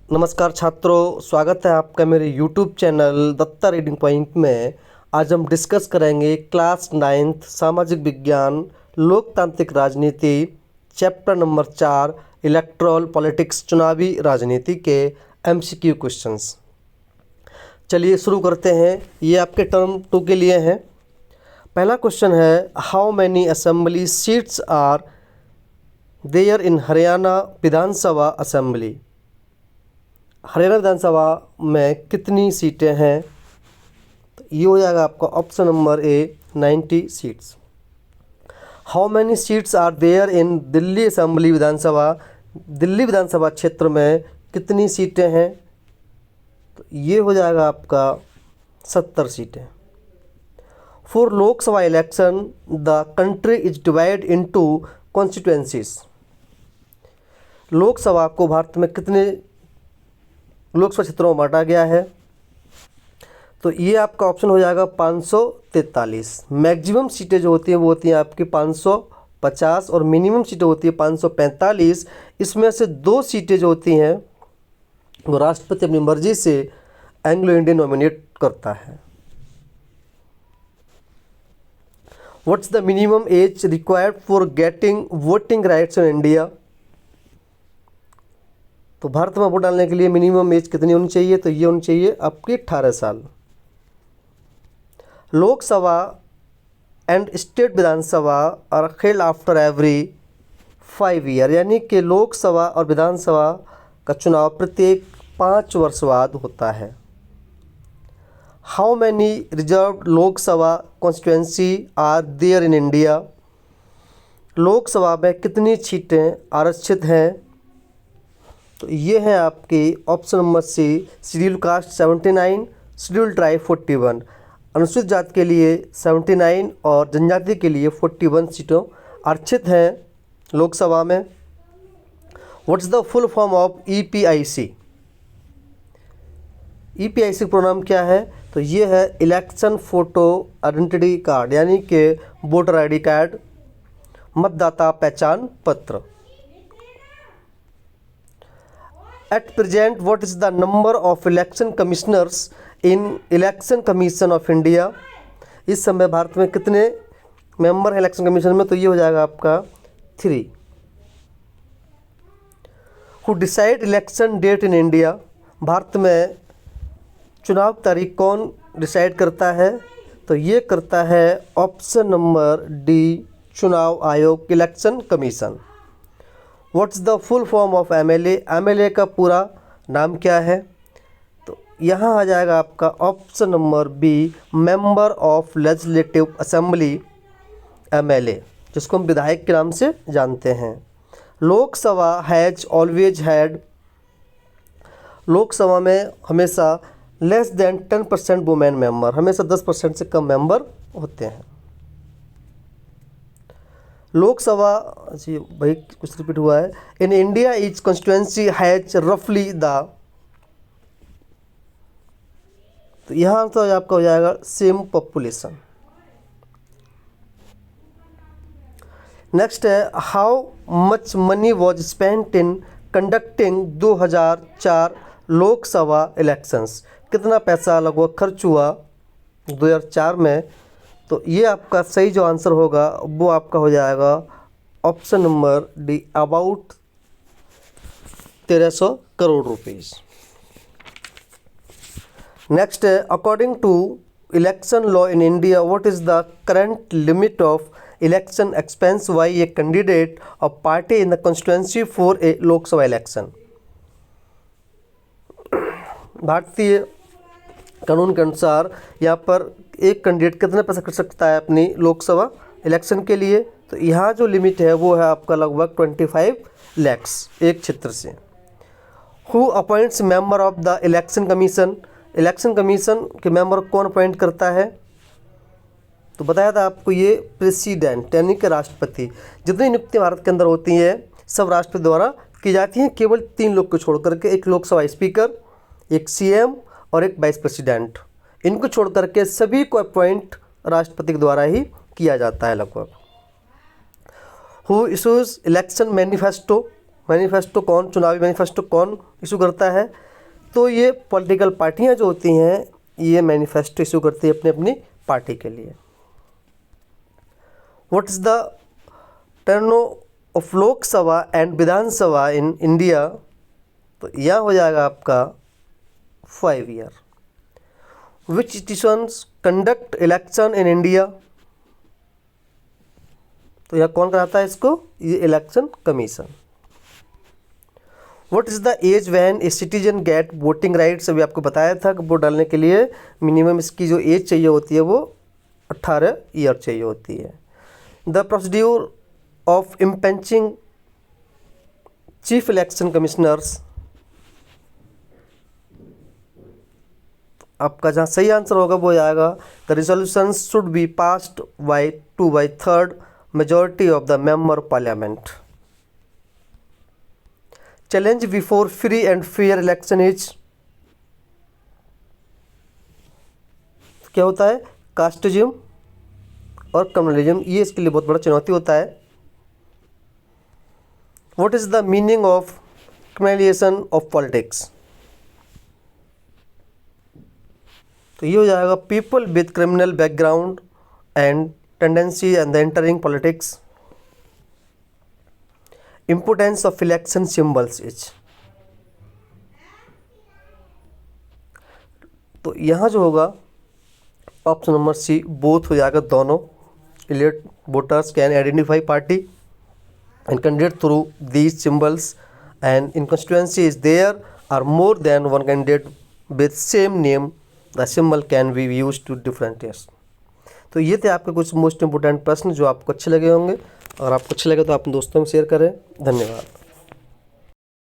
नमस्कार छात्रों, स्वागत है आपका मेरे YouTube channel Datta reading point में। आज हम डिस्कस करेंगे क्लास 9th सामाजिक विज्ञान लोकतांत्रिक राजनीति चैप्टर नंबर 4 इलेक्ट्रल पॉलिटिक्स चुनावी राजनीति के MCQ क्वेश्चंस। चलिए शुरू करते हैं। ये आपके टर्म 2 के लिए हैं। पहला क्वेश्चन है, how many assembly seats are there in Haryana Vidhansabha assembly. Haryana Vidhansabha में कितनी सीटें हैं? तो ये हो जाएगा आपका option number A 90 seats. How many seats are there in Delhi assembly Vidhansabha. Delhi Vidhansabha क्षेत्र में कितनी सीटें हैं? तो ये हो जाएगा आपका 70 सीटें। For Lok Sabha election the country is divide into constituencies. Lok Sabha को भारत में कितने लोकसभा क्षेत्रों में बांटा गया है? तो ये आपका ऑप्शन हो जाएगा 543। मैक्सिमम सीटें जो होती हैं वो होती हैं आपकी 550 और मिनिमम सीटें होती है 545। इसमें से 2 सीटें जो होती हैं वो राष्ट्रपति अपनी मर्जी से एंग्लो इंडियन नॉमिनेट करता है। What's the minimum age required for getting voting rights in India. तो भारत में वोट डालने के लिए मिनिमम एज कितनी होनी चाहिए? तो ये होनी चाहिए आपकी 18 साल। Lok Sabha and state Vidhan Sabha are held after every 5 year, यानी कि लोकसभा और विधानसभा का चुनाव प्रत्येक 5 वर्ष बाद होता है। How many reserved Lok Sabha constituency are there in India. Lok Sabha में कितनी सीटें आरक्षित हैं? तो ये है आपकी option number C, schedule caste 79, schedule tribe 41। अनुसूचित जाति के लिए 79 और जनजाति के लिए 41 सीटों आरक्षित हैं लोकसभा में। What's the full form of EPIC। EPIC program क्या है? तो ये है इलेक्शन फोटो आइडेंटिटी कार्ड, यानी कि वोटर ID कार्ड, मतदाता पहचान पत्र। At present, what is the number of election commissioners in Election Commission of India? इस समय भारत में कितने मेंबर हैं इलेक्शन कमीशन में? तो ये हो जाएगा आपका 3। Who decide election date in India? Bharat में चुनाव की तारीख कौन डिसाइड करता है? तो ये करता है ऑप्शन नंबर डी, चुनाव आयोग, election commission. What's the full form of MLA। MLA का पूरा नाम क्या है? तो यहाँ आ जाएगा आपका option number B, member of legislative assembly, MLA, जिसको हम विधायक के नाम से जानते हैं। Lok Sabha has always had. Lok Sabha में हमेशा लेस देन 10% वुमेन मेंबर, हमेशा 10% से कम मेंबर होते हैं। लोकसभा जी भाई कुछ रिपीट हुआ है। In India each constituency has रफली द। तो यहाँ तो आपका हो जाएगा सेम पॉपुलेशन। नेक्स्ट है, how much money was spent in conducting 2004 Lok Sabha elections. कितना पैसा लगभग खर्च हुआ 2004 में? तो ये आपका सही जो आंसर होगा वो आपका हो जाएगा option number D, about 1300 crore rupees. Next है, according to election law in India what is the current limit of election expense bye a candidate of party in the constituency for a Lok Sabha election. भारतीय कानून के अनुसार यहाँ पर एक candidate कितना पैसा खर्च सकता है अपनी लोकसभा इलेक्शन के लिए? तो यहाँ जो लिमिट है वो है आपका लगभग 25 लाख एक क्षेत्र से। Who appoints member of the election commission. Election commission के मेंबर कौन अपॉइंट करता है? तो बताया था आपको, ये प्रेसिडेंट यानी कि राष्ट्रपति। जितनी नियुक्ति भारत के अंदर होती हैं सब राष्ट्रपति द्वारा की जाती हैं, केवल 3 लोग को छोड़ करके, एक लोकसभा स्पीकर, एक CM और एक वाइस प्रेसिडेंट। इनको छोड़ करके सभी को अपॉइंट राष्ट्रपति के द्वारा ही किया जाता है लगभग। Who issues election manifesto. Manifesto कौन, चुनावी मैनिफेस्टो कौन इशू करता है? तो ये पॉलिटिकल पार्टियां जो होती हैं ये मैनिफेस्टो इशू करती है अपनी अपनी पार्टी के लिए। What is the term of Lok Sabha and Vidhan Sabha in India? तो यह हो जाएगा आपका 5 year. Which institutions conduct election in India? तो यह कौन कराता है इसको? ये election commission. What is the age when a citizen get voting rights? अभी आपको बताया था कि वोट डालने के लिए मिनिमम इसकी जो एज चाहिए होती है वो 18 ईयर चाहिए होती है। The procedure of impeaching chief election commissioners? आपका जहाँ सही आंसर होगा वो आएगा the resolution should be passed by 2/3 majority of the member parliament. Challenge before free and fair election is? क्या होता है? कास्टिज्म और कम्युनलिज्म, ये इसके लिए बहुत बड़ा चुनौती होता है। What is the meaning of criminalisation of politics? तो ये हो जाएगा people with criminal background and tendency and the entering politics. Importance of election symbols is? तो यहाँ जो होगा ऑप्शन नंबर सी बोथ हो जाएगा, दोनों। Elect voters can identify party and candidate through these symbols and in constituency is there are more than one candidate with same name the symbol can be use to different test. तो ये थे आपके कुछ most important प्रश्न जो आपको अच्छे लगे होंगे, और आपको अच्छे लगे तो अपने दोस्तों में शेयर करें। धन्यवाद।